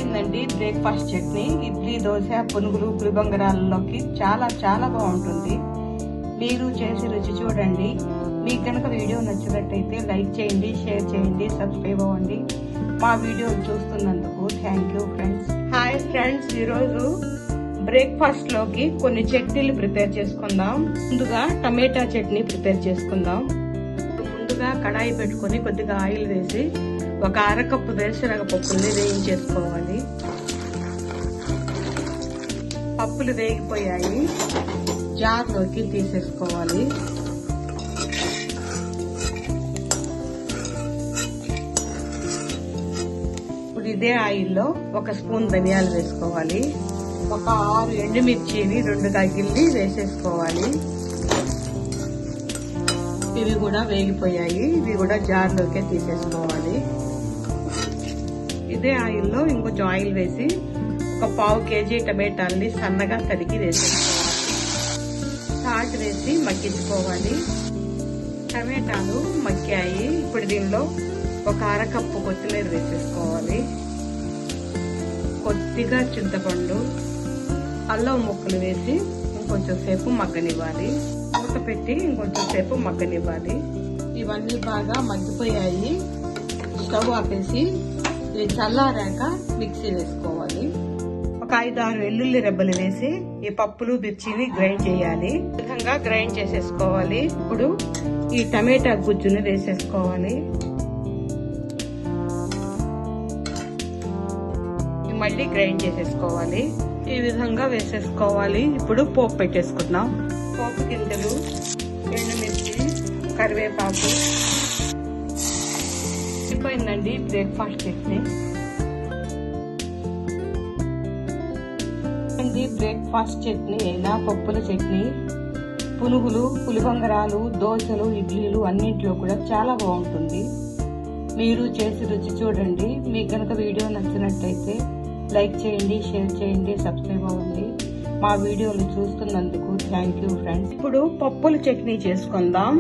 అయిపోయిందండి బ్రేక్ఫాస్ట్ చట్నీ. ఇడ్లీ, దోశ, పునుగులు, పులిబంగరాలలోకి చాలా చాలా బాగుంటుంది. మీరు చేసి రుచి చూడండి. మీకు కనుక వీడియో నచ్చినట్టయితే లైక్ చేయండి, షేర్ చేయండి, సబ్స్క్రైబ్ అవ్వండి. మా వీడియోలు చూస్తున్నందుకు thank you friends. Hi friends, ఈరోజు బ్రేక్ఫాస్ట్ లోకి కొన్ని చట్నీలు ప్రిపేర్ చేసుకుందాం. ముందుగా టమాటా చట్నీ ప్రిపేర్ చేసుకుందాం. ముందుగా కడాయి పెట్టుకొని కొద్దిగా ఆయిల్ వేసి ఒక అరకప్పు వేరుశనగ పప్పుల్ని వేయించేసుకోవాలి. పప్పులు వేగిపోయాయి, జార్లోకి తీసేసుకోవాలి. ఇప్పుడు ఇదే ఆయిల్లో ఒక స్పూన్ ధనియాలు వేసుకోవాలి. ఒక 6 ఎండుమిర్చిని 2గా గిల్లి వేసేసుకోవాలి. ఇవి కూడా వేగిపోయాయి, ఇవి కూడా జార్లోకే తీసేసుకోవాలి. ఇదే ఆయిల్లో ఇంకొంచెం ఆయిల్ వేసి ఒక 1/2 కేజీ టమాటాలని సన్నగా తరిగి వేసేసుకోవాలి. సాల్ట్ వేసి మగ్గించుకోవాలి. టమాటాలు మగ్గాయి. ఇప్పుడు దీనిలో ఒక అరకప్పు కొత్తిమీర వేసేసుకోవాలి. కొద్దిగా చింతపండు, అల్లం ముక్కలు వేసి ఇంకొంచెం సేపు మగ్గనివ్వాలి. మూత పెట్టి ఇంకొంచెం సేపు మగ్గనివ్వాలి. ఇవన్నీ బాగా మగ్గిపోయాయి. స్టవ్ ఆపేసి ఇది చల్లారాక మిక్సీ వేసుకోవాలి. ఒక 5-6 వెల్లుల్లి రెబ్బలు వేసి ఈ పప్పులు, మిర్చిని గ్రైండ్ చేయాలి. ఈ విధంగా గ్రైండ్ చేసేసుకోవాలి. ఇప్పుడు ఈ టమాటా గుజ్జుని వేసేసుకోవాలి. మళ్ళీ గ్రైండ్ చేసేసుకోవాలి. ఈ విధంగా వేసేసుకోవాలి. ఇప్పుడు పోపు పెట్టేసుకుందాం. పోపు గింజలు, ఎండుమిర్చి, కరివేపాకు. అయిపోయిందండి బ్రేక్ఫాస్ట్ చట్నీ. బ్రేక్ఫాస్ట్ చట్నీ అయినా పప్పుల చట్నీ, పునుగులు, పులిబంగరాలు, దోశలు, ఇడ్లీలు అన్నింటిలో కూడా చాలా బాగుంటుంది. మీరు చేసి రుచి చూడండి. మీకు కనుక వీడియో నచ్చినట్టయితే లైక్ చేయండి, షేర్ చేయండి, సబ్స్క్రైబ్ అవ్వండి. మా వీడియోలు చూస్తున్నందుకు థ్యాంక్ యూ ఫ్రెండ్స్. ఇప్పుడు పప్పుల చట్నీ చేసుకుందాం.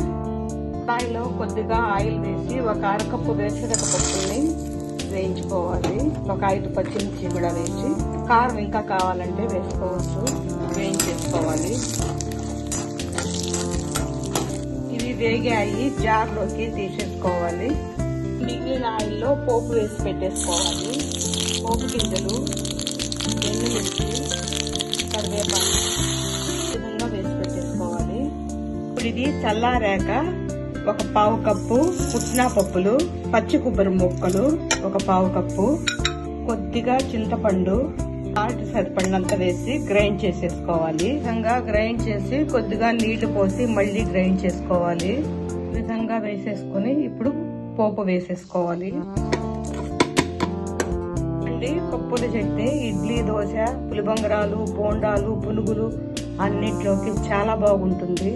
కడాయిలో కొద్దిగా ఆయిల్ వేసి ఒక అరకప్పు వేరుశనగ పప్పుల్ని వేయించుకోవాలి. ఒక 5 పచ్చిమిర్చి కూడా వేసి, కారం ఇంకా కావాలంటే వేసుకోవచ్చు, వేయించేసుకోవాలి. ఇవి వేగాయి, జార్లోకి తీసేసుకోవాలి. మిగిలిన ఆయిల్లో పోపు వేసి పెట్టేసుకోవాలి. పోపు గింజలు, ఎండుమిర్చి, కరివేపాకు ఈ విధంగా వేసి పెట్టేసుకోవాలి. ఇప్పుడు ఇది చల్లారాక ఒక 1/2 కప్పు పుట్నా పప్పులు, పచ్చి కొబ్బరి ముక్కలు ఒక 1/2 కప్పు, కొద్దిగా చింతపండు, సాల్ట్ సరిపడినంత వేసి గ్రైండ్ చేసేసుకోవాలి. ఈ విధంగా గ్రైండ్ చేసి కొద్దిగా నీళ్లు పోసి మళ్ళీ గ్రైండ్ చేసుకోవాలి. ఈ విధంగా వేసేసుకుని ఇప్పుడు పోపు వేసేసుకోవాలి. పప్పుల చట్నీ ఇడ్లీ, దోశ, పులిబంగరాలు, బోండాలు, పునుగులు అన్నిట్లోకి చాలా బాగుంటుంది.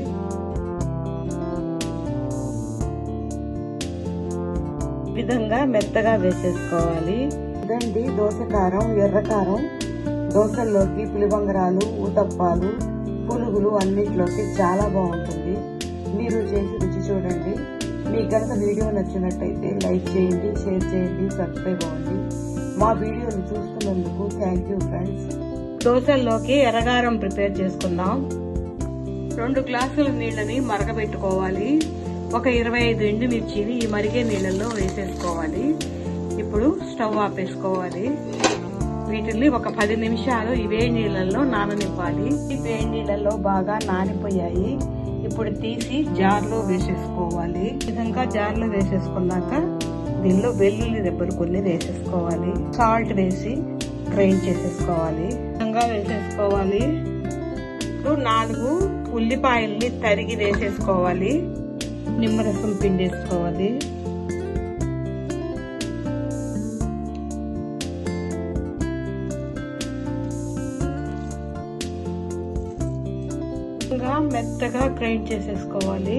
విధంగా మెత్తగా వేసేసుకోవాలి. ఇదండి దోశ కారం, ఎర్ర కారం. దోశల్లోకి, పులిబంగరాలు, ఊతప్పాలు, పునుగులు అన్నిట్లోకి చాలా బాగుంటుంది. మీరు చేసి రుచి చూడండి. మీకు కనుక వీడియో నచ్చినట్టయితే లైక్ చేయండి, షేర్ చేయండి, సబ్స్క్రైబ్ అవ్వండి. మా వీడియోలు చూస్తున్నందుకు థ్యాంక్ యూ ఫ్రెండ్స్. దోశల్లోకి ఎర్రగారం ప్రిపేర్ చేసుకుందాం. 2 గ్లాసుల నీళ్ళని మరగబెట్టుకోవాలి. ఒక 25 ఎండుమిర్చిని ఈ మరిగే నీళ్ళల్లో వేసేసుకోవాలి. ఇప్పుడు స్టవ్ ఆపేసుకోవాలి. వీటిని ఒక 10 నిమిషాలు ఈ వేడి నీళ్ళల్లో నాననివ్వాలి. ఈ వేడి నీళ్ళల్లో బాగా నానిపోయాయి. ఇప్పుడు తీసి జార్లో వేసేసుకోవాలి. ఈ విధంగా జార్లో వేసేసుకున్నాక దీనిలో వెల్లుల్లి రెబ్బలు కొన్ని వేసేసుకోవాలి. సాల్ట్ వేసి గ్రైండ్ చేసేసుకోవాలి. విధంగా వేసేసుకోవాలి. ఇప్పుడు 4 ఉల్లిపాయల్ని తరిగి వేసేసుకోవాలి. నిమ్మరసం పిండేసుకోవాలి. మెత్తగా గ్రైండ్ చేసేసుకోవాలి.